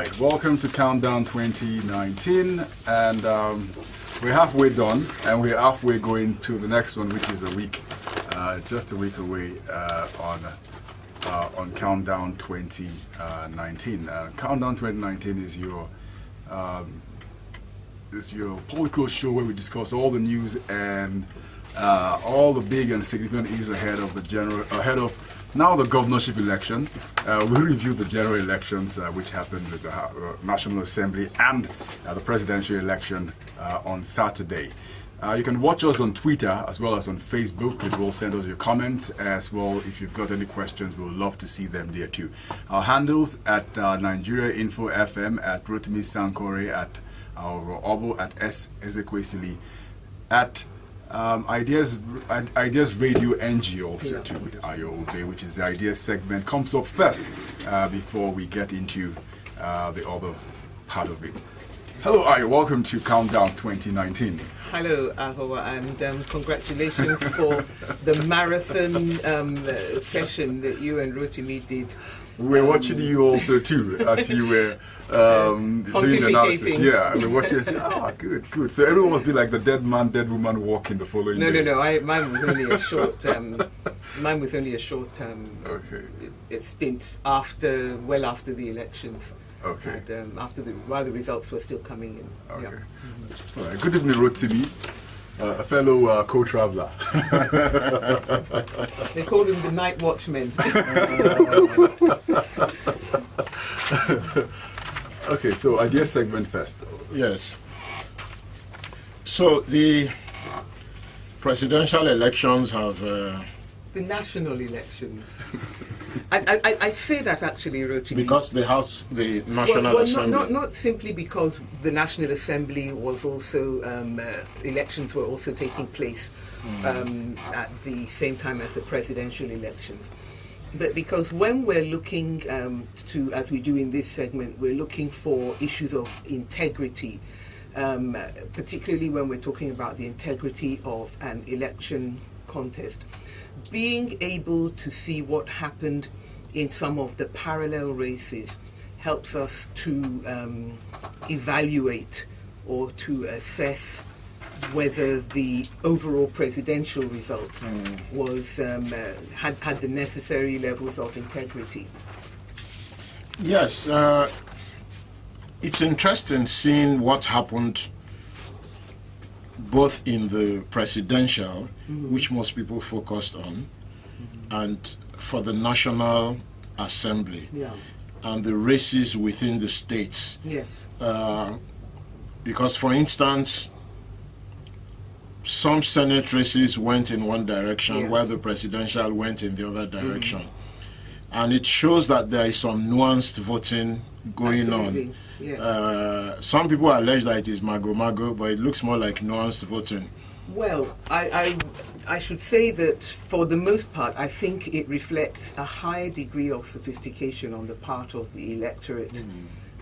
Right, welcome to Countdown 2019, and we're halfway done, and we're halfway going to the next one, which is just a week away on Countdown 2019. Countdown 2019 is your political show where we discuss all the news and all the big and significant issues ahead of now the governorship election. We reviewed the general elections which happened with the National Assembly and the presidential election on Saturday. You can watch us on Twitter as well as on Facebook as well. Send us your comments as well. If you've got any questions, we'll love to see them there too. Our handles at Nigeria Info FM, at Rotimi Sankore, at our Obo, at S. Ezekwesili, at Ideas Radio NG also too, with Ayo Obe, which is the Ideas segment, comes up first before we get into the other part of it. Hello Ayo, welcome to Countdown 2019. Hello Ahoa, and congratulations for the marathon session that you and Rotimi did. We were watching you also too, as you were doing the analysis. Yeah, we were watching and saying, good. So everyone must be like the dead man, dead woman walking the following day. No. Mine was only a short. Mine was only a short stint well after the elections. Okay. And while the results were still coming in. Okay. Yeah. All right. Good evening, Rotimi. A fellow co-traveler. They call him the night watchman. Okay, so idea segment first. Yes. So the presidential elections have... The national elections. I say that actually, Rotimi. Because the National Assembly... Not simply because the National Assembly was also... elections were also taking place at the same time as the presidential elections. But because when we're looking as we do in this segment, we're looking for issues of integrity, particularly when we're talking about the integrity of an election contest. Being able to see what happened in some of the parallel races helps us to evaluate or to assess whether the overall presidential result was had the necessary levels of integrity. Yes, it's interesting seeing what happened both in the presidential, which most people focused on, and for the National Assembly, and the races within the states. Yes. Because, for instance, some Senate races went in one direction while the presidential went in the other direction. And it shows that there is some nuanced voting going on. Yes. Some people allege that it is mago-mago, but it looks more like nuanced voting. Well, I should say that for the most part, I think it reflects a higher degree of sophistication on the part of the electorate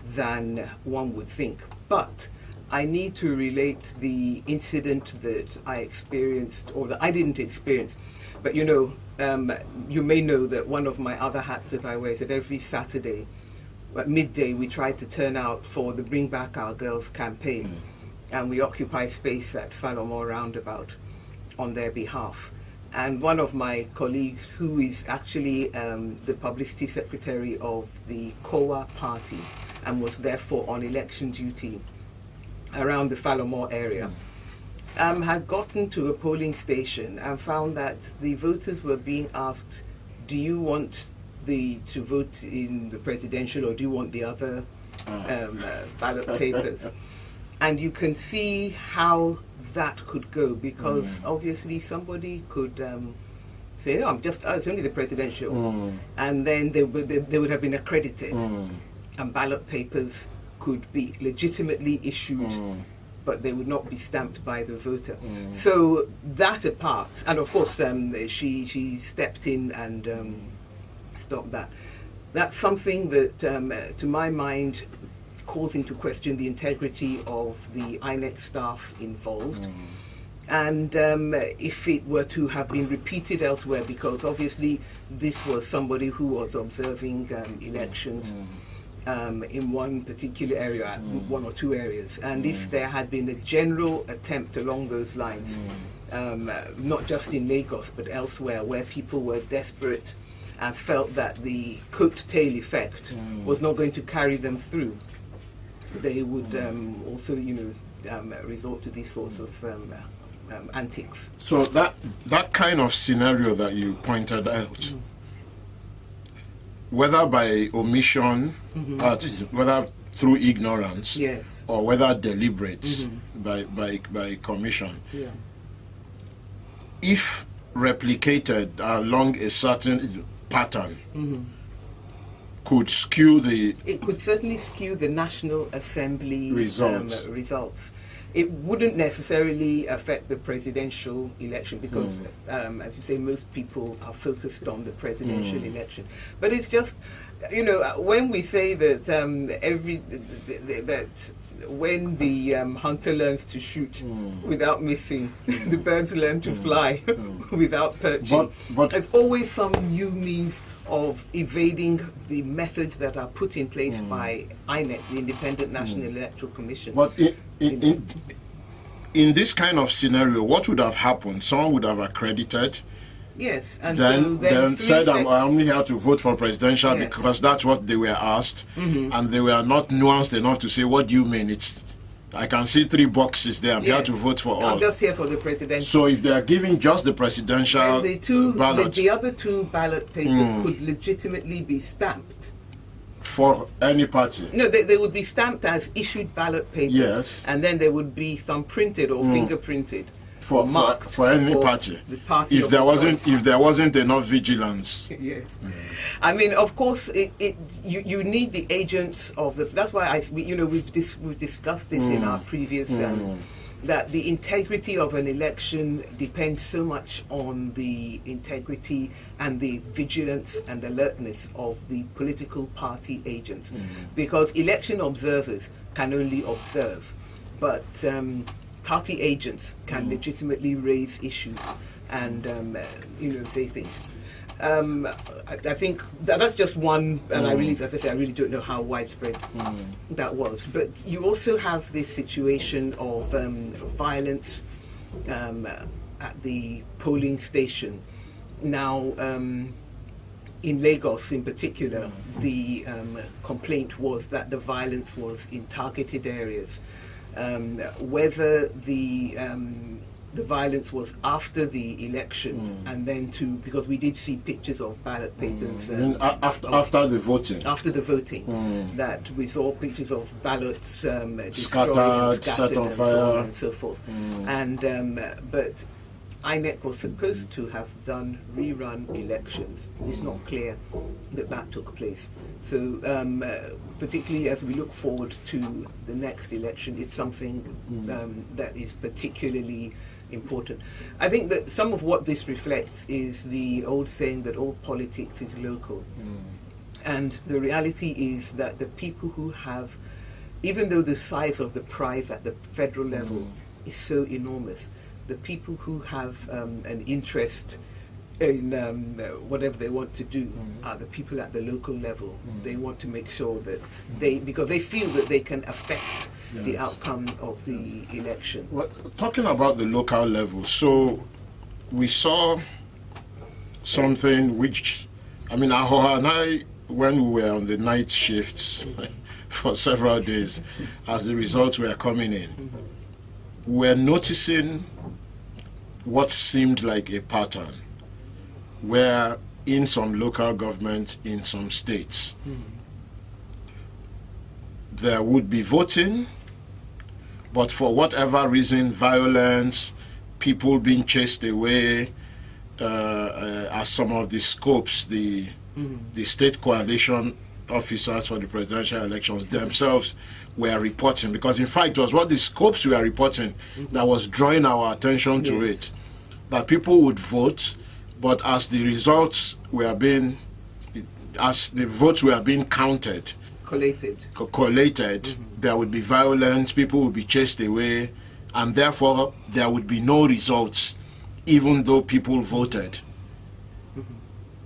than one would think. But I need to relate the incident that I experienced, or that I didn't experience. But you may know that one of my other hats that I wear is that every Saturday at midday we try to turn out for the Bring Back Our Girls campaign, and we occupy space at Falomore Roundabout on their behalf. And one of my colleagues, who is actually the publicity secretary of the COA party and was therefore on election duty around the Falomore area, had gotten to a polling station and found that the voters were being asked, do you want to vote in the presidential or do you want the other ballot papers? And you can see how that could go, because obviously somebody could say, oh, it's only the presidential. And then they would have been accredited, and ballot papers could be legitimately issued, but they would not be stamped by the voter. So that apart, and of course she stepped in and stopped that. That's something that, to my mind, calls into question the integrity of the INEC staff involved. And if it were to have been repeated elsewhere, because obviously this was somebody who was observing elections in one particular area, one or two areas. And if there had been a general attempt along those lines, not just in Lagos but elsewhere, where people were desperate and felt that the coattail effect was not going to carry them through, they would also, resort to these sorts of antics. So that kind of scenario that you pointed out, whether by omission, whether through ignorance, yes, or whether deliberate by commission, yeah, if replicated along a certain pattern, could skew the... It could certainly skew the National Assembly results. It wouldn't necessarily affect the presidential election because, as you say, most people are focused on the presidential election. But it's just, when we say that that when the hunter learns to shoot without missing, the birds learn to fly without perching. But there's always some new means of evading the methods that are put in place by INEC, the Independent National Electoral Commission. But in this kind of scenario, what would have happened? Someone would have accredited. Yes, and then said, I'm only here to vote for presidential because that's what they were asked, and they were not nuanced enough to say, what do you mean? I can see 3 boxes there. I'm here to vote for all. I'm just here for the presidential. So if they are giving just the presidential ballot, the other 2 ballot papers could legitimately be stamped. For any party? No, they would be stamped as issued ballot papers. Yes. And then there would be some printed or fingerprinted. For any party. The party if there wasn't enough vigilance. Yes. I mean, of course, you need the agents of the. That's why we've discussed this in our previous. That the integrity of an election depends so much on the integrity and the vigilance and alertness of the political party agents, because election observers can only observe, but party agents can legitimately raise issues and say things. I think that's just one, and as I say, I really don't know how widespread that was. But you also have this situation of violence at the polling station. Now, in Lagos in particular, the complaint was that the violence was in targeted areas. Whether the violence was after the election and then because we did see pictures of ballot papers after the voting. After the voting, that we saw pictures of ballots destroyed, scattered set on and fire, so on and so forth. And but INEC was supposed to have done rerun elections. It's not clear that took place. So particularly as we look forward to the next election, it's something that is particularly important. I think that some of what this reflects is the old saying that all politics is local. And the reality is that the people who have, even though the size of the prize at the federal level is so enormous, the people who have an interest in whatever they want to do are the people at the local level. They want to make sure that because they feel that they can affect the outcome of the election. Well, talking about the local level, so we saw something which, Ahoha and I, when we were on the night shifts for several days, as the results were coming in, we're noticing what seemed like a pattern where in some local governments, in some states, there would be voting, but for whatever reason, violence, people being chased away, as some of the scopes, the state coalition officers for the presidential elections themselves were reporting, because in fact it was what the scopes were reporting that was drawing our attention to it, that people would vote, but as the results were being, as the votes were being counted, collated, there would be violence, people would be chased away, and therefore there would be no results even though people voted.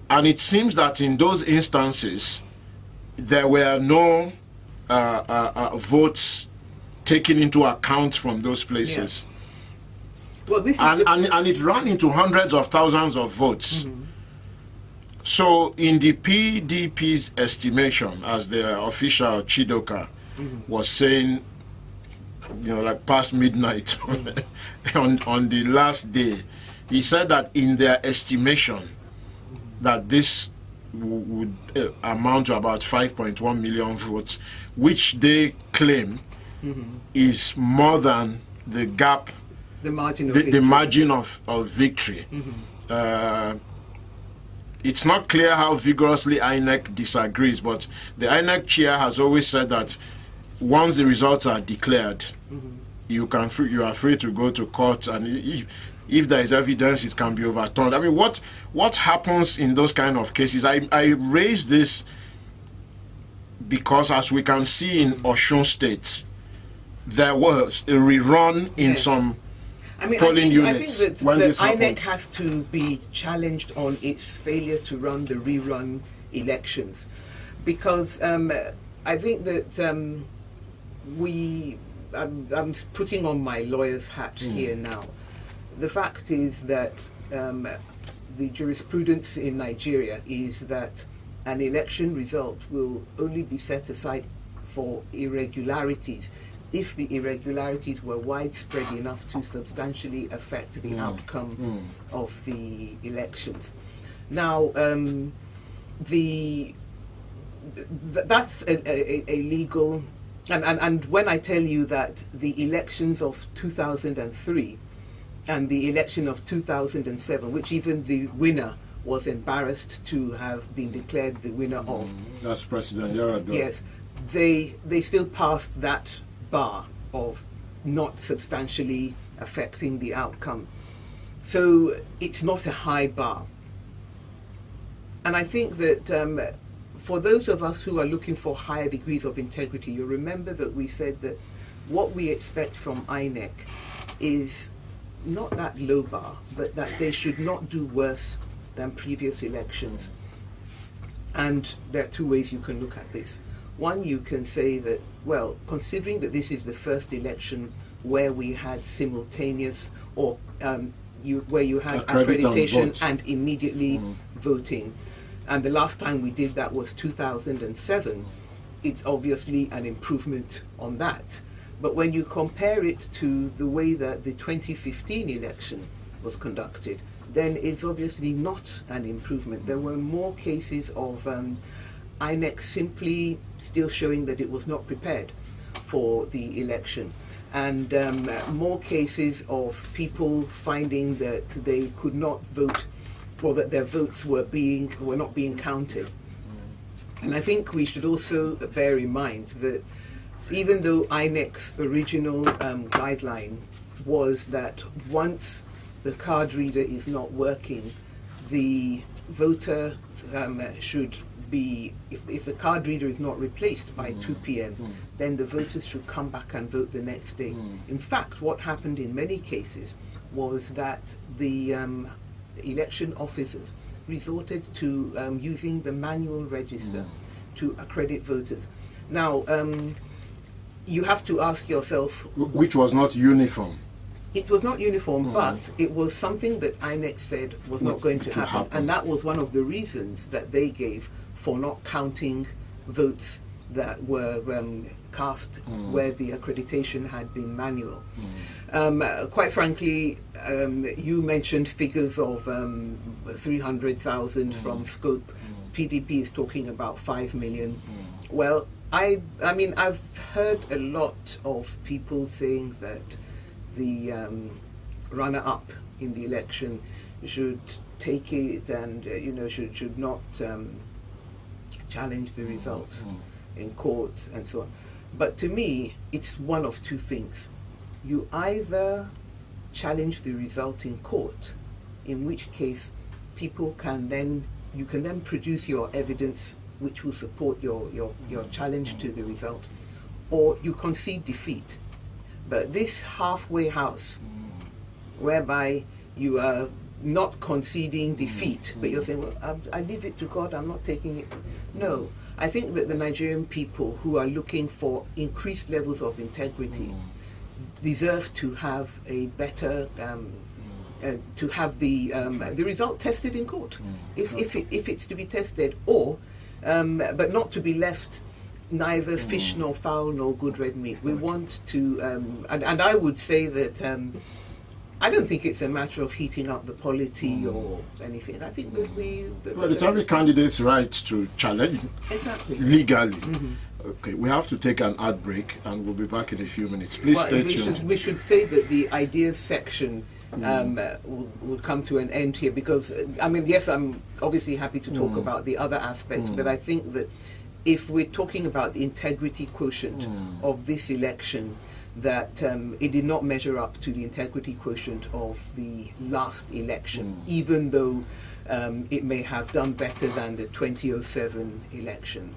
And it seems that in those instances, there were no votes taken into account from those places. Yeah. Well, this is and it ran into hundreds of thousands of votes. Mm-hmm. So in the PDP's estimation, as the official Chidoka was saying, like past midnight on the last day, he said that in their estimation that this would amount to about 5.1 million votes, which they claim is more than the gap, the margin of the victory. margin of victory. It's not clear how vigorously INEC disagrees, but the INEC chair has always said that once the results are declared, you are free to go to court, and if there is evidence, it can be overturned. I mean, what happens in those kind of cases? I raise this because, as we can see in Osun State, there was a rerun in some polling units. I think that when the this happened. INEC has to be challenged on its failure to run the rerun elections, because I think that I'm putting on my lawyer's hat here now. The fact is that the jurisprudence in Nigeria is that an election result will only be set aside for irregularities if the irregularities were widespread enough to substantially affect the outcome of the elections. Now, that's a legal, and when I tell you that the elections of 2003 and the election of 2007, which even the winner was embarrassed to have been declared the winner of. That's President Yar'Adua. Yes, they still passed that bar of not substantially affecting the outcome. So it's not a high bar. And I think that for those of us who are looking for higher degrees of integrity, you remember that we said that what we expect from INEC is not that low bar, but that they should not do worse than previous elections. And there are two ways you can look at this. One, you can say that, well, considering that this is the first election where we had simultaneous, or where you had accreditation and immediately voting, and the last time we did that was 2007, it's obviously an improvement on that. But when you compare it to the way that the 2015 election was conducted, then it's obviously not an improvement. There were more cases of INEC simply still showing that it was not prepared for the election, and more cases of people finding that they could not vote, or that their votes were not being counted. And I think we should also bear in mind that even though INEC's original guideline was that once the card reader is not working, the voter should be, if the card reader is not replaced by 2 p.m., then the voters should come back and vote the next day. In fact, what happened in many cases was that the election officers resorted to using the manual register to accredit voters. Now, you have to ask yourself... Which was not uniform. It was not uniform, but it was something that INEC said was not going to happen. And that was one of the reasons that they gave for not counting votes that were cast where the accreditation had been manual. Quite frankly, you mentioned figures of 300,000 from Scope. PDP is talking about 5 million. Well, I mean, I've heard a lot of people saying that the runner-up in the election should take it and should not challenge the results in court and so on. But to me, it's one of two things. You either challenge the result in court, in which case you can then produce your evidence which will support your challenge to the result, or you concede defeat. But this halfway house, whereby you are not conceding defeat, but you're saying, well, I leave it to God, I'm not taking it. No, I think that the Nigerian people who are looking for increased levels of integrity deserve to have a better, to have the result tested in court, if it's to be tested, or but not to be left neither fish nor fowl nor good red meat. We want to, and I would say that I don't think it's a matter of heating up the polity or anything. I think that well, it's every candidate's right to challenge legally. Okay, we have to take an ad break, and we'll be back in a few minutes. Please stay tuned. We should say that the ideas section will come to an end here, because I mean, yes, I'm obviously happy to talk about the other aspects, but I think that if we're talking about the integrity quotient of this election, that it did not measure up to the integrity quotient of the last election, even though it may have done better than the 2007 election.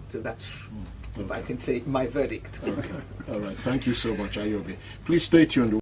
So that's, if I can say, my verdict. Okay. All right. Thank you so much, Ayobe. Please stay tuned.